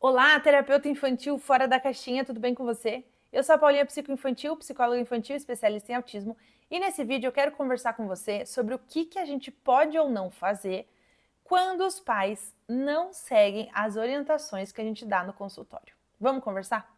Olá, terapeuta infantil fora da caixinha, tudo bem com você? Eu sou a Paulinha Psicoinfantil, psicóloga infantil especialista em autismo, e nesse vídeo eu quero conversar com você sobre o que a gente pode ou não fazer quando os pais não seguem as orientações que a gente dá no consultório. Vamos conversar?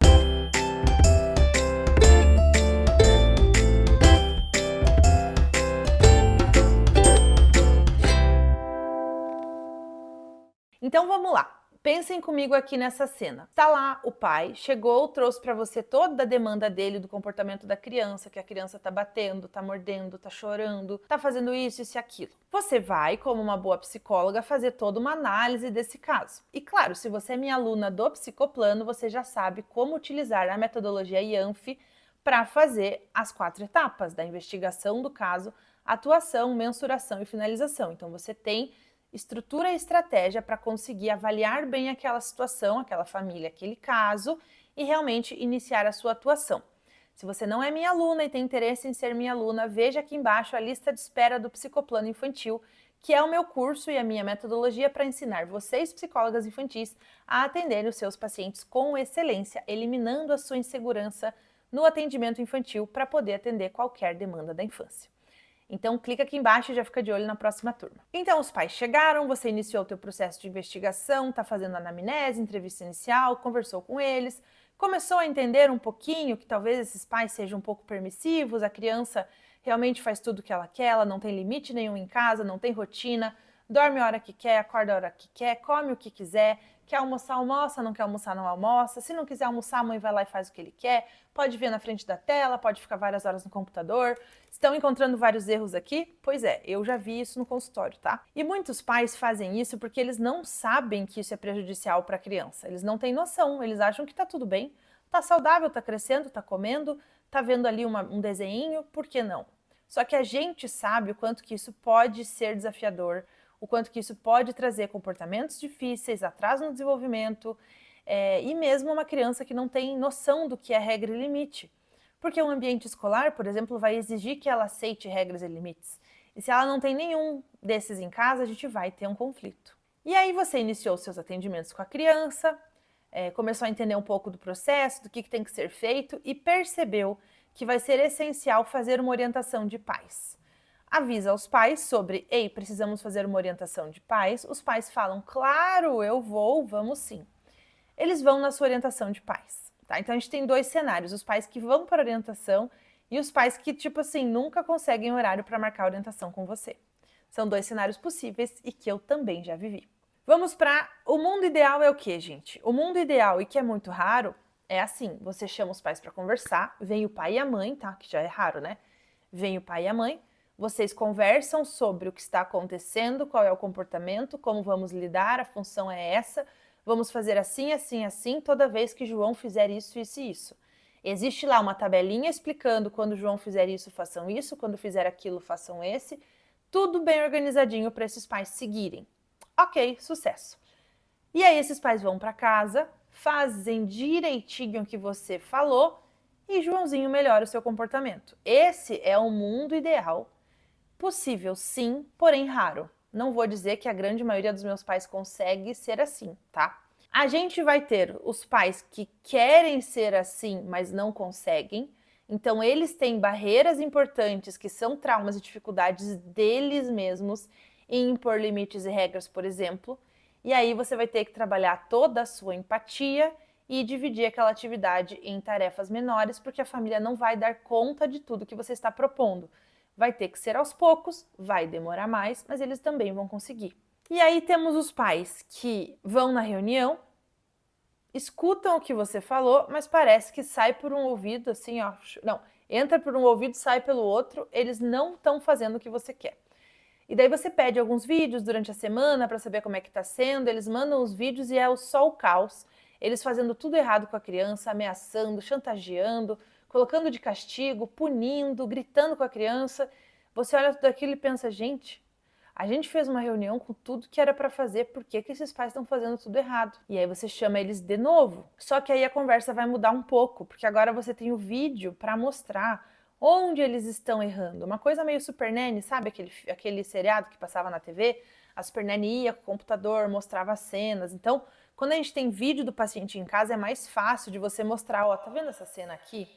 Então vamos lá. Pensem comigo aqui nessa cena. Tá lá o pai, chegou, trouxe para você toda a demanda dele do comportamento da criança, que a criança tá batendo, tá mordendo, tá chorando, tá fazendo isso e aquilo. Você vai, como uma boa psicóloga, fazer toda uma análise desse caso. E claro, se você é minha aluna do Psicoplano, você já sabe como utilizar a metodologia IANF para fazer as 4 etapas da investigação do caso, atuação, mensuração e finalização. Então você tem estrutura e estratégia para conseguir avaliar bem aquela situação, aquela família, aquele caso e realmente iniciar a sua atuação. Se você não é minha aluna e tem interesse em ser minha aluna, veja aqui embaixo a lista de espera do Psicoplano Infantil, que é o meu curso e a minha metodologia para ensinar vocês, psicólogas infantis, a atender os seus pacientes com excelência, eliminando a sua insegurança no atendimento infantil para poder atender qualquer demanda da infância. Então clica aqui embaixo e já fica de olho na próxima turma. Então os pais chegaram, você iniciou o teu processo de investigação, está fazendo anamnese, entrevista inicial, conversou com eles, começou a entender um pouquinho que talvez esses pais sejam um pouco permissivos, a criança realmente faz tudo o que ela quer, ela não tem limite nenhum em casa, não tem rotina, dorme a hora que quer, acorda a hora que quer, come o que quiser, quer almoçar, almoça, não quer almoçar, não almoça, se não quiser almoçar, a mãe vai lá e faz o que ele quer, pode ver na frente da tela, pode ficar várias horas no computador. Estão encontrando vários erros aqui? Pois é, eu já vi isso no consultório, tá? E muitos pais fazem isso porque eles não sabem que isso é prejudicial para a criança, eles não têm noção, eles acham que tá tudo bem, tá saudável, tá crescendo, tá comendo, tá vendo ali um desenho, por que não? Só que a gente sabe o quanto que isso pode ser desafiador, o quanto que isso pode trazer comportamentos difíceis, atraso no desenvolvimento, e mesmo uma criança que não tem noção do que é regra e limite. Porque um ambiente escolar, por exemplo, vai exigir que ela aceite regras e limites. E se ela não tem nenhum desses em casa, a gente vai ter um conflito. E aí você iniciou seus atendimentos com a criança, começou a entender um pouco do processo, do que tem que ser feito e percebeu que vai ser essencial fazer uma orientação de pais. Avisa aos pais sobre, ei, precisamos fazer uma orientação de pais. Os pais falam, claro, eu vou, vamos sim. Eles vão na sua orientação de pais, tá? Então a gente tem 2 cenários, os pais que vão para a orientação e os pais que, tipo assim, nunca conseguem horário para marcar a orientação com você. São 2 cenários possíveis e que eu também já vivi. Vamos para o mundo ideal é o que, gente? O mundo ideal, e que é muito raro, é assim, você chama os pais para conversar, vem o pai e a mãe, tá? Que já é raro, né? Vem o pai e a mãe, vocês conversam sobre o que está acontecendo, qual é o comportamento, como vamos lidar, a função é essa, vamos fazer assim, assim, assim, toda vez que João fizer isso, isso e isso. Existe lá uma tabelinha explicando quando João fizer isso, façam isso, quando fizer aquilo, façam esse. Tudo bem organizadinho para esses pais seguirem. Ok, sucesso. E aí esses pais vão para casa, fazem direitinho o que você falou e Joãozinho melhora o seu comportamento. Esse é o mundo ideal. Possível sim, porém raro. Não vou dizer que a grande maioria dos meus pais consegue ser assim, tá? A gente vai ter os pais que querem ser assim, mas não conseguem. Então, eles têm barreiras importantes que são traumas e dificuldades deles mesmos em impor limites e regras, por exemplo. E aí você vai ter que trabalhar toda a sua empatia e dividir aquela atividade em tarefas menores, porque a família não vai dar conta de tudo que você está propondo. Vai ter que ser aos poucos, vai demorar mais, mas eles também vão conseguir. E aí temos os pais que vão na reunião, escutam o que você falou, mas parece que sai por um ouvido, assim, ó, não, entra por um ouvido, sai pelo outro, eles não estão fazendo o que você quer. E daí você pede alguns vídeos durante a semana para saber como é que está sendo, eles mandam os vídeos e é só o caos, eles fazendo tudo errado com a criança, ameaçando, chantageando, colocando de castigo, punindo, gritando com a criança. Você olha tudo aquilo e pensa, gente, a gente fez uma reunião com tudo que era para fazer, por que esses pais estão fazendo tudo errado? E aí você chama eles de novo. Só que aí a conversa vai mudar um pouco, porque agora você tem o vídeo para mostrar onde eles estão errando. Uma coisa meio Super Nanny, sabe aquele seriado que passava na TV? A Super Nanny ia com o computador, mostrava as cenas. Então, Quando a gente tem vídeo do paciente em casa, é mais fácil de você mostrar, ó, tá vendo essa cena aqui?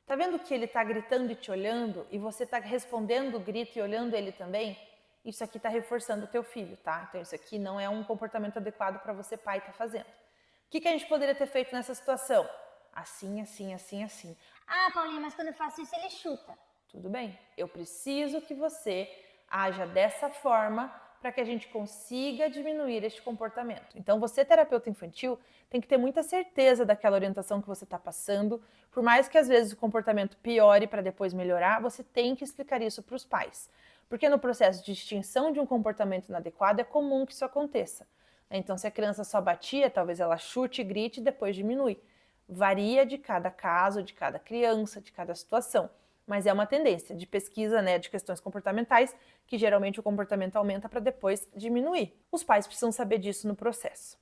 Tá vendo que ele tá gritando e te olhando e você tá respondendo o grito e olhando ele também? Isso aqui tá reforçando o teu filho, tá? Então isso aqui não é um comportamento adequado para você pai tá fazendo. O que a gente poderia ter feito nessa situação? Assim, assim, assim, assim. Ah, Paulinha, mas quando eu faço isso ele chuta. Tudo bem, eu preciso que você haja dessa forma para que a gente consiga diminuir este comportamento. Então, você, terapeuta infantil, tem que ter muita certeza daquela orientação que você está passando. Por mais que às vezes o comportamento piore para depois melhorar, você tem que explicar isso para os pais. Porque no processo de extinção de um comportamento inadequado é comum que isso aconteça. Então, se a criança só batia, talvez ela chute, grite e depois diminui. Varia de cada caso, de cada criança, de cada situação. Mas é uma tendência de pesquisa, né, de questões comportamentais, que geralmente o comportamento aumenta para depois diminuir. Os pais precisam saber disso no processo.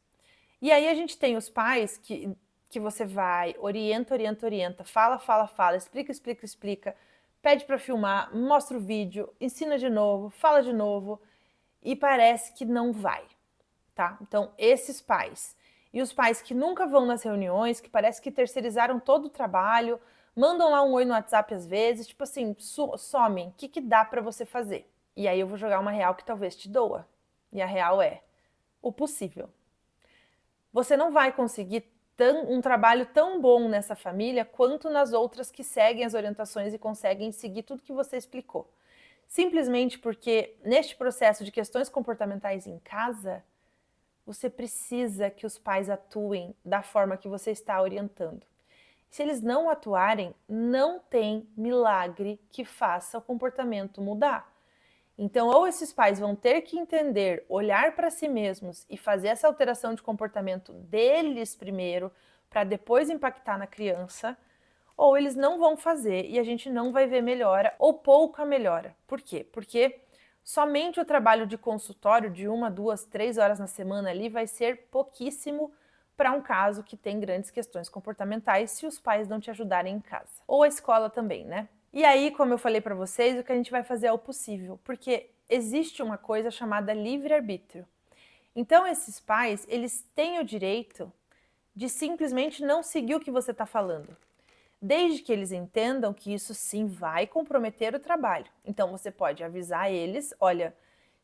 E aí a gente tem os pais que você vai, orienta, orienta, orienta, fala, fala, fala, explica, explica, explica, pede para filmar, mostra o vídeo, ensina de novo, fala de novo, e parece que não vai, tá? Então, esses pais e os pais que nunca vão nas reuniões, que parece que terceirizaram todo o trabalho, mandam lá um oi no WhatsApp às vezes, tipo assim, somem, o que dá para você fazer? E aí eu vou jogar uma real que talvez te doa. E a real é o possível. Você não vai conseguir um trabalho tão bom nessa família quanto nas outras que seguem as orientações e conseguem seguir tudo que você explicou. Simplesmente porque neste processo de questões comportamentais em casa, você precisa que os pais atuem da forma que você está orientando. Se eles não atuarem, não tem milagre que faça o comportamento mudar. Então, ou esses pais vão ter que entender, olhar para si mesmos e fazer essa alteração de comportamento deles primeiro, para depois impactar na criança, ou eles não vão fazer e a gente não vai ver melhora ou pouca melhora. Por quê? Porque somente o trabalho de consultório de 1, 2, 3 horas na semana ali vai ser pouquíssimo para um caso que tem grandes questões comportamentais se os pais não te ajudarem em casa. Ou a escola também, né? E aí, como eu falei para vocês, o que a gente vai fazer é o possível, porque existe uma coisa chamada livre-arbítrio. Então, esses pais, eles têm o direito de simplesmente não seguir o que você está falando, desde que eles entendam que isso sim vai comprometer o trabalho. Então, você pode avisar eles, olha,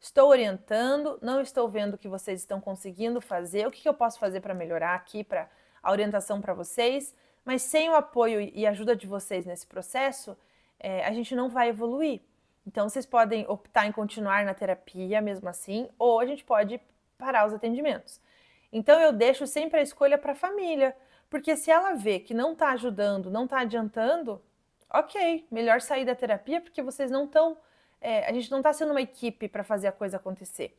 estou orientando, não estou vendo o que vocês estão conseguindo fazer, o que eu posso fazer para melhorar aqui, para a orientação para vocês, mas sem o apoio e ajuda de vocês nesse processo, a gente não vai evoluir. Então, vocês podem optar em continuar na terapia mesmo assim, ou a gente pode parar os atendimentos. Então, eu deixo sempre a escolha para a família, porque se ela vê que não está ajudando, não está adiantando, ok, melhor sair da terapia, porque vocês não estão. A gente não está sendo uma equipe para fazer a coisa acontecer.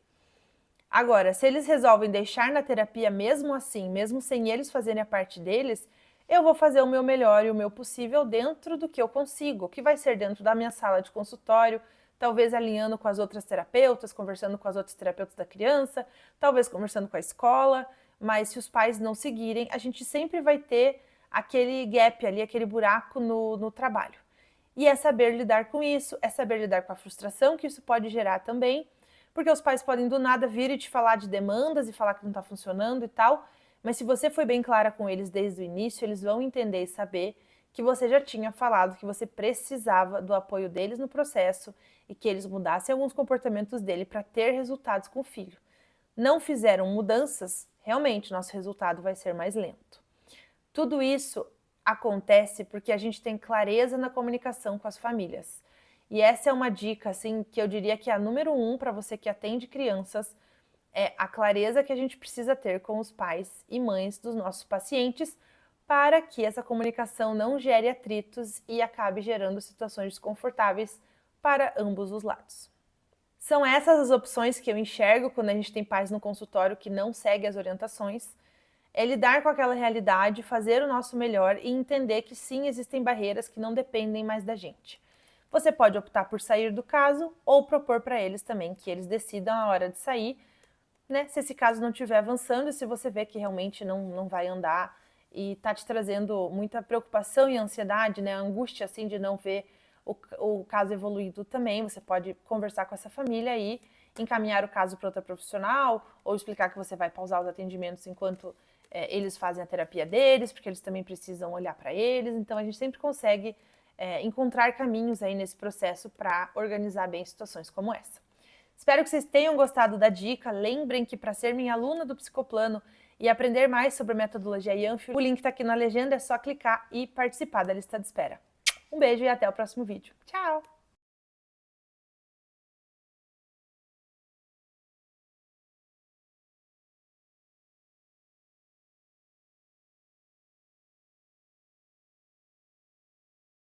Agora, se eles resolvem deixar na terapia mesmo assim, mesmo sem eles fazerem a parte deles, eu vou fazer o meu melhor e o meu possível dentro do que eu consigo, que vai ser dentro da minha sala de consultório, talvez alinhando com as outras terapeutas, conversando com as outras terapeutas da criança, talvez conversando com a escola, mas se os pais não seguirem, a gente sempre vai ter aquele gap ali, aquele buraco no trabalho. E é saber lidar com isso, é saber lidar com a frustração que isso pode gerar também, porque os pais podem do nada vir e te falar de demandas e falar que não está funcionando e tal, mas se você foi bem clara com eles desde o início, eles vão entender e saber que você já tinha falado que você precisava do apoio deles no processo e que eles mudassem alguns comportamentos dele para ter resultados com o filho. Não fizeram mudanças, realmente nosso resultado vai ser mais lento. Tudo isso acontece porque a gente tem clareza na comunicação com as famílias. E essa é uma dica, assim, que eu diria que é a número 1 para você que atende crianças, é a clareza que a gente precisa ter com os pais e mães dos nossos pacientes para que essa comunicação não gere atritos e acabe gerando situações desconfortáveis para ambos os lados. São essas as opções que eu enxergo quando a gente tem pais no consultório que não seguem as orientações. É lidar com aquela realidade, fazer o nosso melhor e entender que sim, existem barreiras que não dependem mais da gente. Você pode optar por sair do caso ou propor para eles também que eles decidam a hora de sair, né? Se esse caso não estiver avançando e se você vê que realmente não vai andar e está te trazendo muita preocupação e ansiedade, né? Angústia assim de não ver o caso evoluído também, você pode conversar com essa família aí encaminhar o caso para outra profissional ou explicar que você vai pausar os atendimentos enquanto eles fazem a terapia deles, porque eles também precisam olhar para eles. Então, a gente sempre consegue encontrar caminhos aí nesse processo para organizar bem situações como essa. Espero que vocês tenham gostado da dica. Lembrem que para ser minha aluna do Psicoplano e aprender mais sobre a metodologia Yanfio, o link está aqui na legenda, é só clicar e participar da lista de espera. Um beijo e até o próximo vídeo. Tchau!